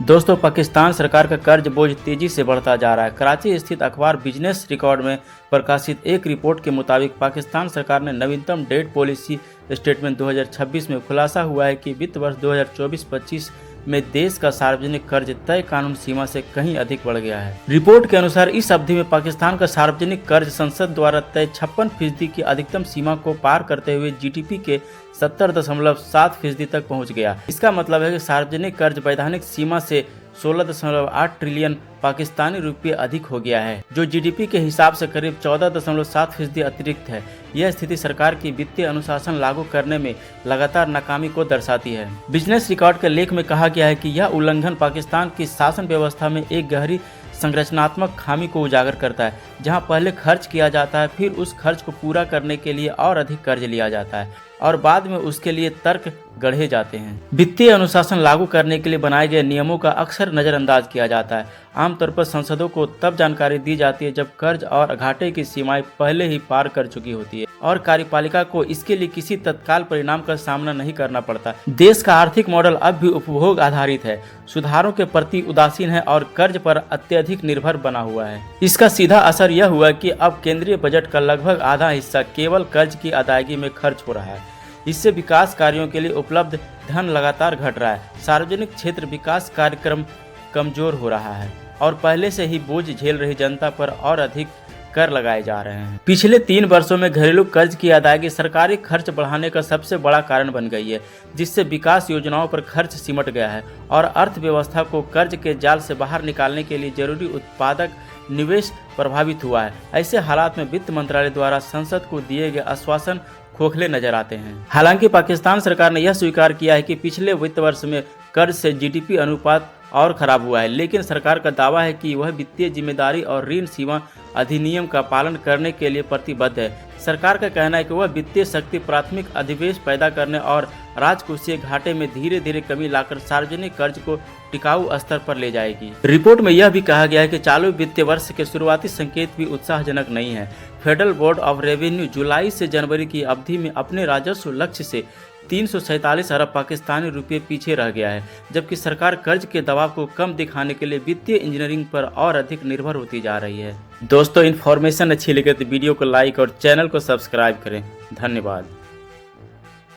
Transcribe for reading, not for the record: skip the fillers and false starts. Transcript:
दोस्तों, पाकिस्तान सरकार का कर्ज बोझ तेजी से बढ़ता जा रहा है। कराची स्थित अखबार बिजनेस रिकॉर्ड में प्रकाशित एक रिपोर्ट के मुताबिक पाकिस्तान सरकार ने नवीनतम डेट पॉलिसी स्टेटमेंट 2026 में खुलासा हुआ है कि वित्त वर्ष 2024-25 में देश का सार्वजनिक कर्ज तय कानून सीमा से कहीं अधिक बढ़ गया है। रिपोर्ट के अनुसार इस अवधि में पाकिस्तान का सार्वजनिक कर्ज संसद द्वारा तय 56% की अधिकतम सीमा को पार करते हुए जीडीपी के 70.7% तक पहुंच गया। इसका मतलब है कि सार्वजनिक कर्ज वैधानिक सीमा से 16.8 ट्रिलियन पाकिस्तानी रुपये अधिक हो गया है, जो जीडीपी के हिसाब से करीब 14.7% अतिरिक्त है। यह स्थिति सरकार की वित्तीय अनुशासन लागू करने में लगातार नाकामी को दर्शाती है। बिजनेस रिकॉर्ड के लेख में कहा गया है कि यह उल्लंघन पाकिस्तान की शासन व्यवस्था में एक गहरी संरचनात्मक खामी को उजागर करता है, जहां पहले खर्च किया जाता है, फिर उस खर्च को पूरा करने के लिए और अधिक कर्ज लिया जाता है और बाद में उसके लिए तर्क गढ़े जाते हैं। वित्तीय अनुशासन लागू करने के लिए बनाए गए नियमों का अक्सर नजरअंदाज किया जाता है। आमतौर पर संसदों को तब जानकारी दी जाती है जब कर्ज और घाटे की सीमाएं पहले ही पार कर चुकी होती है और कार्यपालिका को इसके लिए किसी तत्काल परिणाम का सामना नहीं करना पड़ता। देश का आर्थिक मॉडल अब भी उपभोग आधारित है, सुधारों के प्रति उदासीन है और कर्ज पर अत्यधिक निर्भर बना हुआ है। इसका सीधा असर यह हुआ कि अब केंद्रीय बजट का लगभग आधा हिस्सा केवल कर्ज की अदायगी में खर्च हो रहा है। इससे विकास कार्यों के लिए उपलब्ध धन लगातार घट रहा है। सार्वजनिक क्षेत्र विकास कार्यक्रम कमजोर हो रहा है और पहले से ही बोझ झेल रही जनता पर और अधिक कर लगाए जा रहे हैं। पिछले 3 वर्षों में घरेलू कर्ज की अदायगी सरकारी खर्च बढ़ाने का सबसे बड़ा कारण बन गई है, जिससे विकास योजनाओं पर खर्च सिमट गया है और अर्थव्यवस्था को कर्ज के जाल से बाहर निकालने के लिए जरूरी उत्पादक निवेश प्रभावित हुआ है। ऐसे हालात में वित्त मंत्रालय द्वारा संसद को दिए गए आश्वासन खोखले नजर आते हैं। हालांकि पाकिस्तान सरकार ने यह स्वीकार किया है कि पिछले वित्त वर्ष में कर्ज से जीडीपी अनुपात और खराब हुआ है, लेकिन सरकार का दावा है कि वह वित्तीय जिम्मेदारी और ऋण सीमा अधिनियम का पालन करने के लिए प्रतिबद्ध है। सरकार का कहना है कि वह वित्तीय शक्ति प्राथमिक अधिवेश पैदा करने और राजकोषीय घाटे में धीरे धीरे कमी लाकर सार्वजनिक कर्ज को टिकाऊ स्तर पर ले जाएगी। रिपोर्ट में यह भी कहा गया है कि चालू वित्तीय वर्ष के शुरुआती संकेत भी उत्साहजनक नहीं है। फेडरल बोर्ड ऑफ रेवेन्यू जुलाई से जनवरी की अवधि में अपने राजस्व लक्ष्य से 347 अरब पाकिस्तानी रुपये पीछे रह गया है, जबकि सरकार कर्ज के दबाव को कम दिखाने के लिए वित्तीय इंजीनियरिंग पर और अधिक निर्भर होती जा रही है। दोस्तों, इन्फॉर्मेशन अच्छी लगे तो वीडियो को लाइक और चैनल को सब्सक्राइब करें। धन्यवाद।